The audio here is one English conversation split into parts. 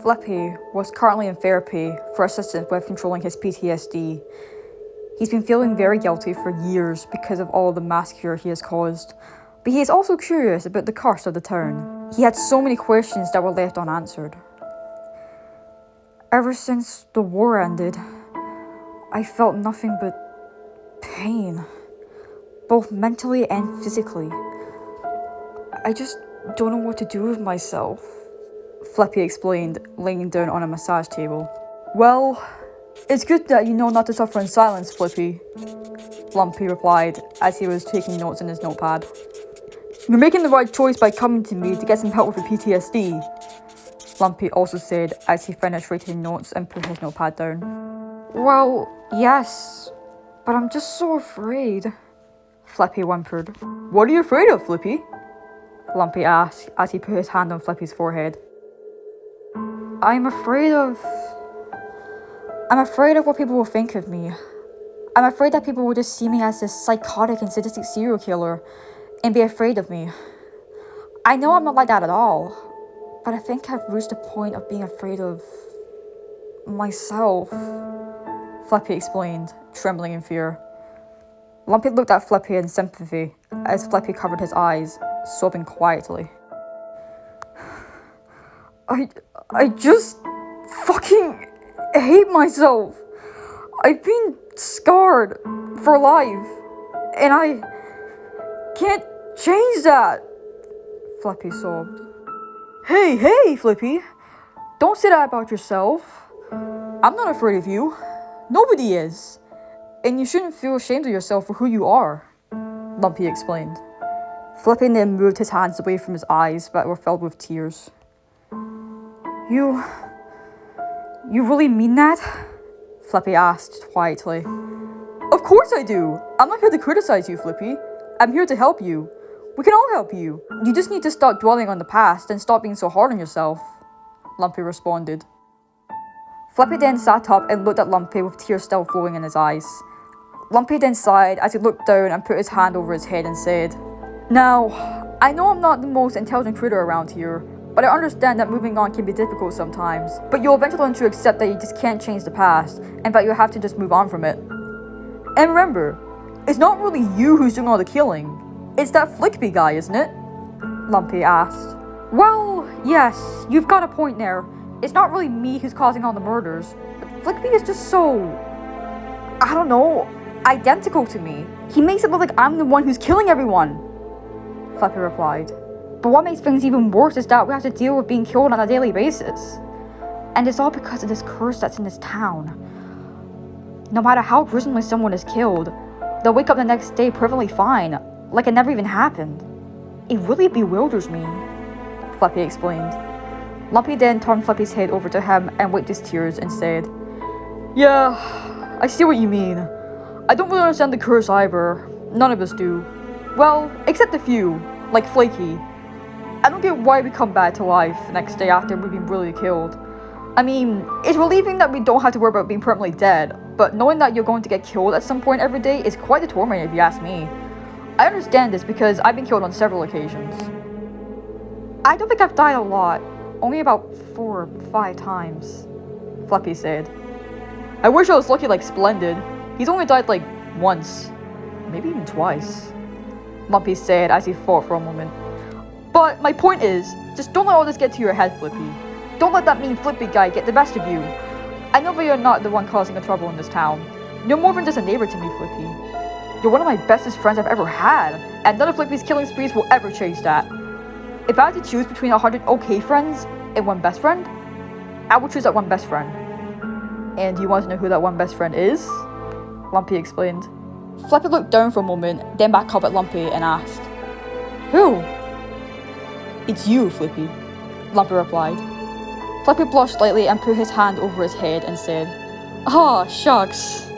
Flippy was currently in therapy for assistance with controlling his PTSD. He's been feeling very guilty for years because of all the massacre he has caused, but he is also curious about the curse of the town. He had so many questions that were left unanswered. Ever since the war ended, I felt nothing but pain, both mentally and physically. I just don't know what to do with myself, Flippy explained, laying down on a massage table. Well, it's good that you know not to suffer in silence, Flippy, Lumpy replied as he was taking notes in his notepad. You're making the right choice by coming to me to get some help with your PTSD, Lumpy also said as he finished writing notes and put his notepad down. Well, yes, but I'm just so afraid, Flippy whimpered. What are you afraid of, Flippy? Lumpy asked as he put his hand on Flippy's forehead. I'm afraid of what people will think of me. I'm afraid that people will just see me as this psychotic and sadistic serial killer and be afraid of me. I know I'm not like that at all, but I think I've reached the point of being afraid of myself, Flippy explained, trembling in fear. Lumpy looked at Flippy in sympathy as Flippy covered his eyes, sobbing quietly. I just fucking hate myself. I've been scarred for life, and I can't change that, Flippy sobbed. Hey, Flippy. Don't say that about yourself. I'm not afraid of you. Nobody is. And you shouldn't feel ashamed of yourself for who you are, Lumpy explained. Flippy then moved his hands away from his eyes that were filled with tears. You really mean that? Flippy asked quietly. Of course I do. I'm not here to criticize you, Flippy. I'm here to help you. We can all help you. You just need to stop dwelling on the past and stop being so hard on yourself, Lumpy responded. Flippy then sat up and looked at Lumpy with tears still flowing in his eyes. Lumpy then sighed as he looked down and put his hand over his head and said, Now, I know I'm not the most intelligent critter around here, but I understand that moving on can be difficult sometimes. But you'll eventually learn to accept that you just can't change the past, and that you have to just move on from it. And remember, it's not really you who's doing all the killing. It's that Flippy guy, isn't it? Lumpy asked. Well, yes, you've got a point there. It's not really me who's causing all the murders. But Flippy is just so, I don't know, identical to me. He makes it look like I'm the one who's killing everyone, Flippy replied. But what makes things even worse is that we have to deal with being killed on a daily basis. And it's all because of this curse that's in this town. No matter how gruesomely someone is killed, they'll wake up the next day perfectly fine, like it never even happened. It really bewilders me, Flippy explained. Lumpy then turned Flippy's head over to him and wiped his tears and said, Yeah, I see what you mean. I don't really understand the curse either. None of us do. Well, except a few, like Flaky. I don't get why we come back to life the next day after we've been brutally killed. I mean, it's relieving that we don't have to worry about being permanently dead, but knowing that you're going to get killed at some point every day is quite a torment if you ask me. I understand this because I've been killed on several occasions. I don't think I've died a lot, only about 4 or 5 times, Flippy said. I wish I was lucky like Splendid. He's only died like once, maybe even twice, Lumpy said as he thought for a moment. But my point is, just don't let all this get to your head, Flippy. Don't let that mean Flippy guy get the best of you. I know that you're not the one causing the trouble in this town. You're more than just a neighbor to me, Flippy. You're one of my bestest friends I've ever had, and none of Flippy's killing sprees will ever change that. If I had to choose between 100 okay friends and one best friend, I would choose that one best friend. And you want to know who that one best friend is? Lumpy explained. Flippy looked down for a moment, then back up at Lumpy and asked, Who? It's you, Flippy, Lumpy replied. Flippy blushed slightly and put his hand over his head and said, Ah, shucks.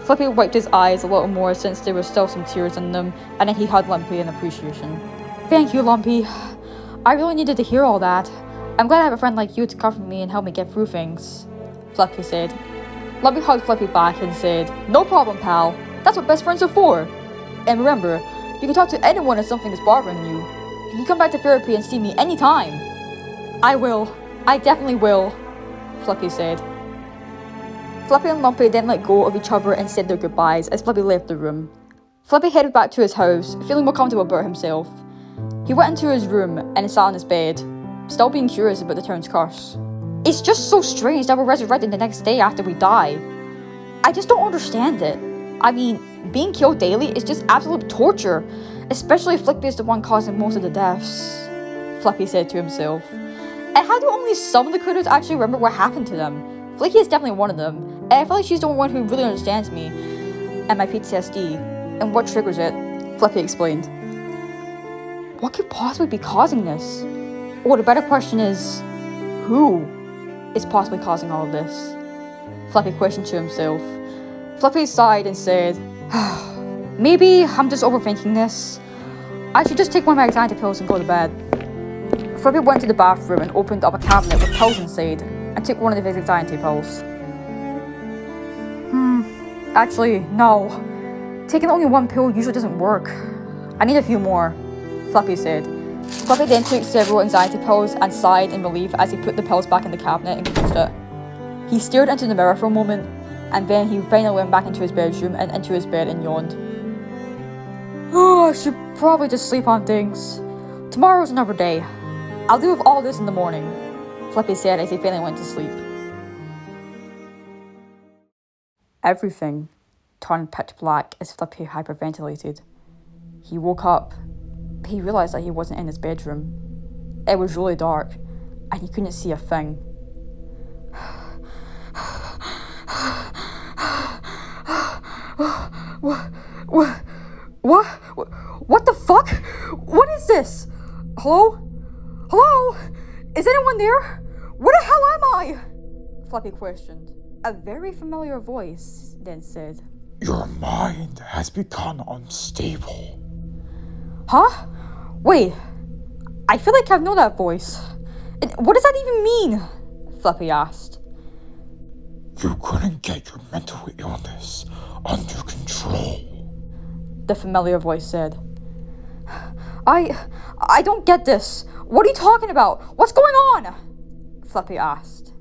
Flippy wiped his eyes a little more since there were still some tears in them, and then he hugged Lumpy in appreciation. Thank you, Lumpy. I really needed to hear all that. I'm glad I have a friend like you to comfort me and help me get through things, Flippy said. Lumpy hugged Flippy back and said, No problem, pal. That's what best friends are for. And remember, You can talk to anyone if something is bothering you. You can come back to therapy and see me anytime. I will. I definitely will, Flippy said. Flippy and Lumpy then let go of each other and said their goodbyes as Flippy left the room. Flippy headed back to his house, feeling more comfortable about himself. He went into his room and sat on his bed, still being curious about the town's curse. It's just so strange that we're resurrected the next day after we die. I just don't understand it. I mean, being killed daily is just absolute torture, especially if Flippy is the one causing most of the deaths, Flippy said to himself. And how do only some of the critters actually remember what happened to them? Flicky is definitely one of them, and I feel like she's the only one who really understands me and my PTSD, and what triggers it, Flippy explained. What could possibly be causing this? Or the better question is, who is possibly causing all of this? Flippy questioned to himself. Flippy sighed and said, maybe I'm just overthinking this. I should just take one of my anxiety pills and go to bed. Flippy went to the bathroom and opened up a cabinet with pills inside and took one of his anxiety pills. Actually, no. Taking only one pill usually doesn't work. I need a few more, Flippy said. Flippy then took several anxiety pills and sighed in relief as he put the pills back in the cabinet and closed it. He stared into the mirror for a moment, and then he finally went back into his bedroom and into his bed and yawned. Oh, I should probably just sleep on things. Tomorrow's another day. I'll deal with all this in the morning, Flippy said as he finally went to sleep. Everything turned pitch black as Flippy hyperventilated. He woke up. He realised that he wasn't in his bedroom. It was really dark, and he couldn't see a thing. What the fuck? What is this? Hello? Hello? Is anyone there? Where the hell am I? Flippy questioned. A very familiar voice then said, Your mind has become unstable. Huh? Wait, I feel like I know that voice. And what does that even mean? Flippy asked. You couldn't get your mental illness under control, the familiar voice said. I don't get this. What are you talking about? What's going on? Flippy asked.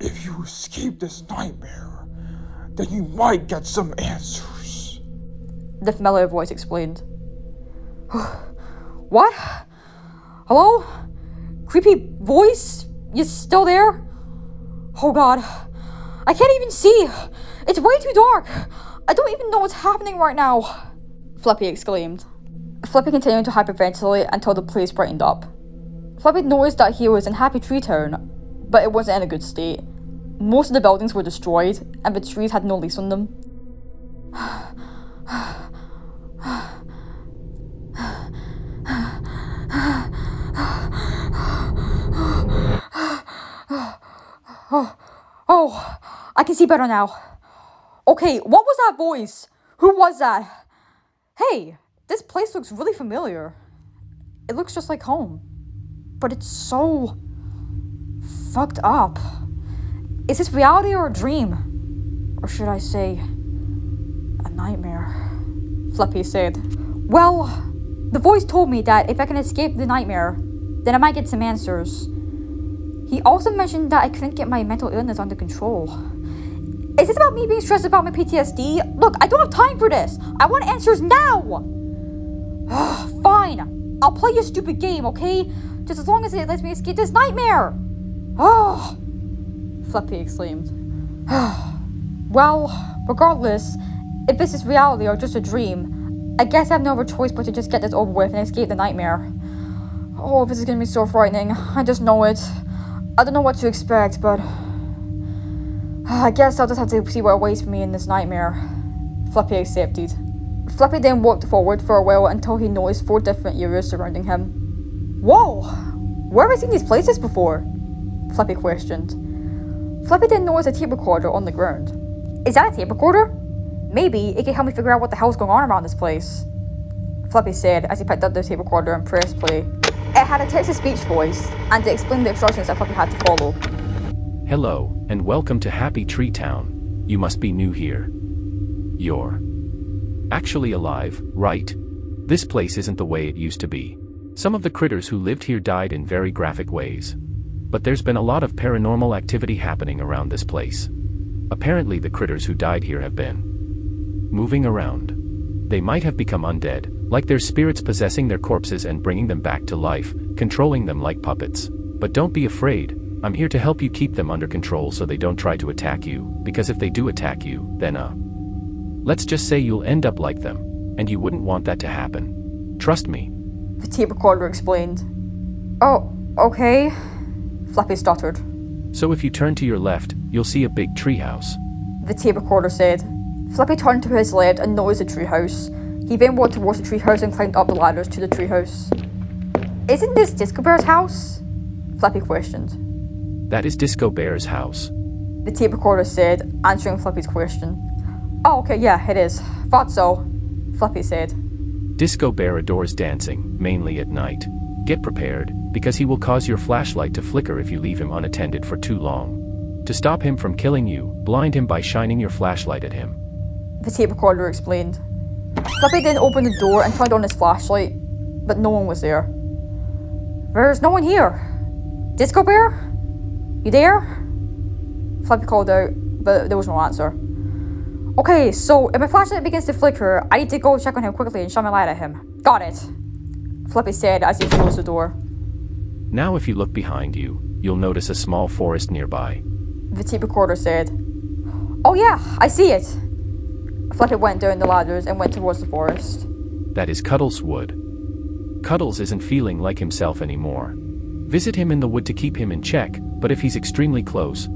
If you escape this nightmare, then you might get some answers, the familiar voice explained. What? Hello? Creepy voice? You still there? Oh god. I can't even see. It's way too dark. I don't even know what's happening right now, Flippy exclaimed. Flippy continued to hyperventilate until the place brightened up. Flippy noticed that he was in Happy Tree Town, but it wasn't in a good state. Most of the buildings were destroyed, and the trees had no leaves on them. Oh, I can see better now. Okay, what was that voice? Who was that? Hey, this place looks really familiar. It looks just like home. But it's so fucked up. Is this reality or a dream? Or should I say, a nightmare? Flippy said. Well, the voice told me that if I can escape the nightmare, then I might get some answers. He also mentioned that I couldn't get my mental illness under control. Is this about me being stressed about my PTSD? Look, I don't have time for this. I want answers now. Fine. I'll play your stupid game, okay? Just as long as it lets me escape this nightmare. Oh, Flippy exclaimed. Well, regardless, if this is reality or just a dream, I guess I have no other choice but to just get this over with and escape the nightmare. Oh, this is gonna be so frightening. I just know it. I don't know what to expect, but I guess I'll just have to see what awaits for me in this nightmare. Flippy accepted. Flippy then walked forward for a while until he noticed 4 different areas surrounding him. Whoa! Where have I seen these places before? Flippy questioned. Flippy then noticed a tape recorder on the ground. Is that a tape recorder? Maybe it can help me figure out what the hell's going on around this place, Flippy said as he picked up the tape recorder and pressed play. It had a text-to-speech voice, and it explained the instructions that Flippy had to follow. Hello, and welcome to Happy Tree Town. You must be new here. You're Actually alive, right? This place isn't the way it used to be. Some of the critters who lived here died in very graphic ways. But there's been a lot of paranormal activity happening around this place. Apparently the critters who died here have been moving around. They might have become undead, like their spirits possessing their corpses and bringing them back to life, controlling them like puppets. But don't be afraid, I'm here to help you keep them under control so they don't try to attack you, because if they do attack you, then let's just say you'll end up like them, and you wouldn't want that to happen. Trust me. The tape recorder explained. Oh, okay. Flappy stuttered. So if you turn to your left, you'll see a big treehouse. The tape recorder said. Flappy turned to his left and noticed a treehouse. He then walked towards the treehouse and climbed up the ladders to the treehouse. Isn't this Disco Bear's house? Flappy questioned. That is Disco Bear's house. The tape recorder said, answering Flappy's question. Oh, okay, yeah, it is. Thought so. Flappy said. Disco Bear adores dancing, mainly at night. Get prepared, because he will cause your flashlight to flicker if you leave him unattended for too long. To stop him from killing you, blind him by shining your flashlight at him. The tape recorder explained. Flappy then opened the door and turned on his flashlight, but no one was there. There's no one here. Disco Bear? You there? Flappy called out, but there was no answer. Okay, so if my flashlight begins to flicker, I need to go check on him quickly and shine my light at him. Got it, Flappy said as he closed the door. Now if you look behind you, you'll notice a small forest nearby. The tape recorder said. Oh yeah, I see it. Flappy went down the ladders and went towards the forest. That is Cuddles' wood. Cuddles isn't feeling like himself anymore. Visit him in the wood to keep him in check, but if he's extremely close...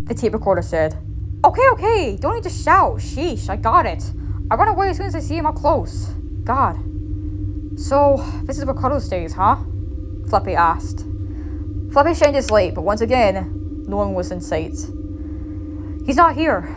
The tape recorder said. Okay, don't need to shout. Sheesh, I got it. I run away as soon as I see him up close. God. So, this is where Cuddles stays, huh? Flappy asked. Flappy shined his light, but once again, no one was in sight. He's not here.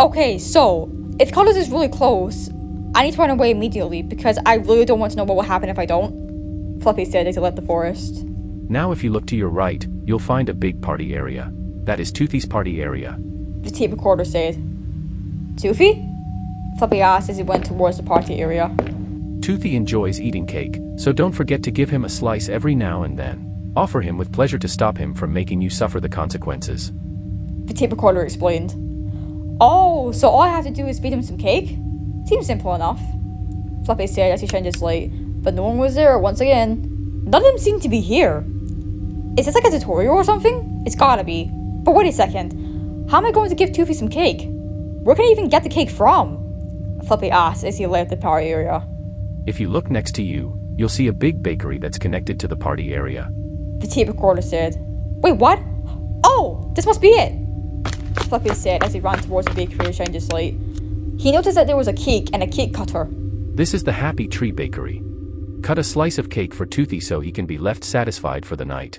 Okay, so, if Cuddles is really close, I need to run away immediately because I really don't want to know what will happen if I don't, Flappy said as he left the forest. Now if you look to your right, you'll find a big party area. That is Toothy's party area. The tape recorder said. Toothy? Flappy asked as he went towards the party area. Toothy enjoys eating cake, so don't forget to give him a slice every now and then. Offer him with pleasure to stop him from making you suffer the consequences. The tape recorder explained. Oh, so all I have to do is feed him some cake? Seems simple enough, Flappy said as he shined his light, but no one was there once again. None of them seem to be here. Is this like a tutorial or something? It's gotta be. But wait a second, how am I going to give Toothy some cake? Where can I even get the cake from? Flappy asked as he left the party area. If you look next to you, you'll see a big bakery that's connected to the party area. The tape recorder said. Wait, what? Oh, this must be it, Flappy said as he ran towards the bakery and shined his light. He noticed that there was a cake and a cake cutter. This is the Happy Tree Bakery. Cut a slice of cake for Toothy so he can be left satisfied for the night.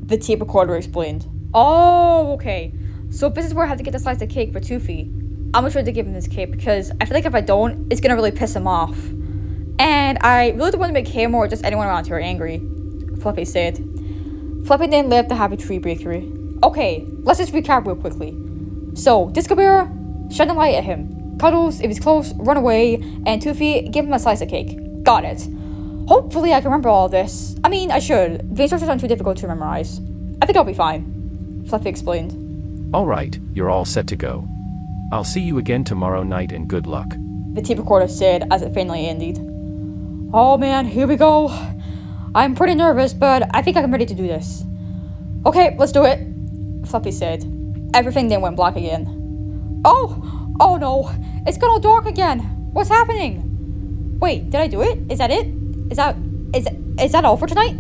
The tape recorder explained. Oh, okay. So if this is where I have to get a slice of cake for Toothy, I'm sure to give him this cake because I feel like if I don't, it's gonna really piss him off. And I really don't want to make him or just anyone around here angry, Flappy said. Flappy then left the Happy Tree Bakery. Okay, let's just recap real quickly. So, Disco Bear, shine a light at him. Cuddles, if he's close, run away. And Toothy, give him a slice of cake. Got it. Hopefully I can remember all this. I mean, I should. The instructions aren't too difficult to memorize. I think I'll be fine, Flappy explained. Alright, you're all set to go. I'll see you again tomorrow night and good luck. The tape recorder said as it finally ended. Oh man, here we go. I'm pretty nervous, but I think I'm ready to do this. Okay, let's do it, Flappy said. Everything then went black again. Oh no, it's gone all dark again. What's happening? Wait, did I do it? Is that it? Is that all for tonight?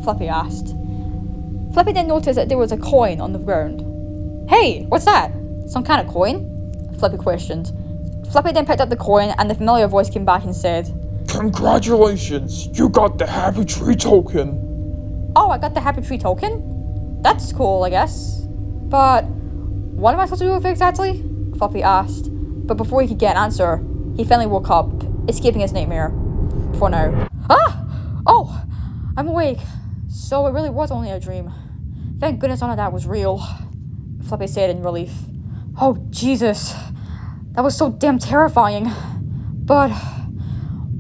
Flappy asked. Flappy then noticed that there was a coin on the ground. Hey, what's that? Some kind of coin? Flappy questioned. Flappy then picked up the coin and the familiar voice came back and said, Congratulations, you got the Happy Tree token. Oh, I got the Happy Tree token? That's cool, I guess. But what am I supposed to do with it exactly? Flappy asked. But before he could get an answer, he finally woke up, escaping his nightmare. For now. Ah! Oh! I'm awake. So it really was only a dream. Thank goodness none of that was real, Flappy said in relief. Oh, Jesus. That was so damn terrifying. But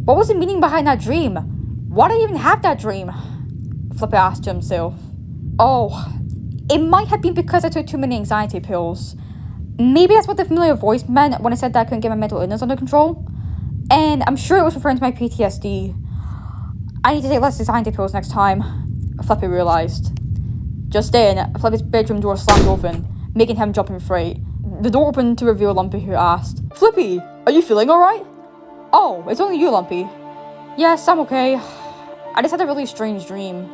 what was the meaning behind that dream? Why did I even have that dream? Flippy asked himself. Oh, it might have been because I took too many anxiety pills. Maybe that's what the familiar voice meant when I said that I couldn't get my mental illness under control. And I'm sure it was referring to my PTSD. I need to take less anxiety pills next time, Flippy realised. Just then, Flippy's bedroom door slammed open, making him jump in fright. The door opened to reveal Lumpy, who asked, Flippy, are you feeling alright? Oh, it's only you, Lumpy. Yes, I'm okay. I just had a really strange dream.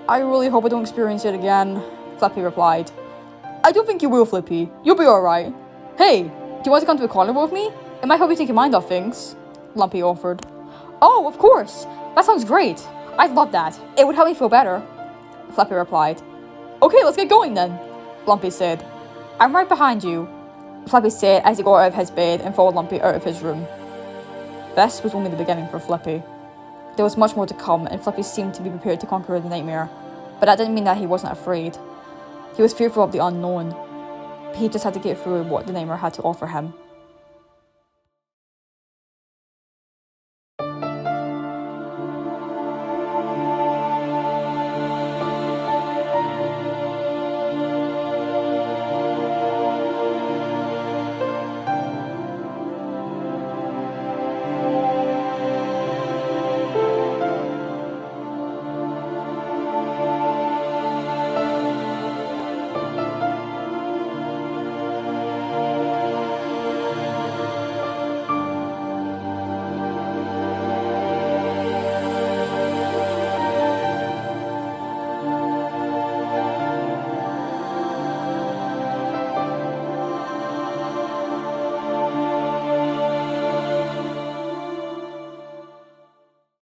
I really hope I don't experience it again, Flippy replied. I don't think you will, Flippy. You'll be alright. Hey, do you want to come to a carnival with me? It might help you take your mind off things, Lumpy offered. Oh, of course. That sounds great. I'd love that. It would help me feel better, Flippy replied. Okay, let's get going then, Lumpy said. I'm right behind you, Flippy said as he got out of his bed and followed Lumpy out of his room. This was only the beginning for Flippy. There was much more to come, and Flippy seemed to be prepared to conquer the nightmare, but that didn't mean that he wasn't afraid. He was fearful of the unknown. He just had to get through what the nightmare had to offer him.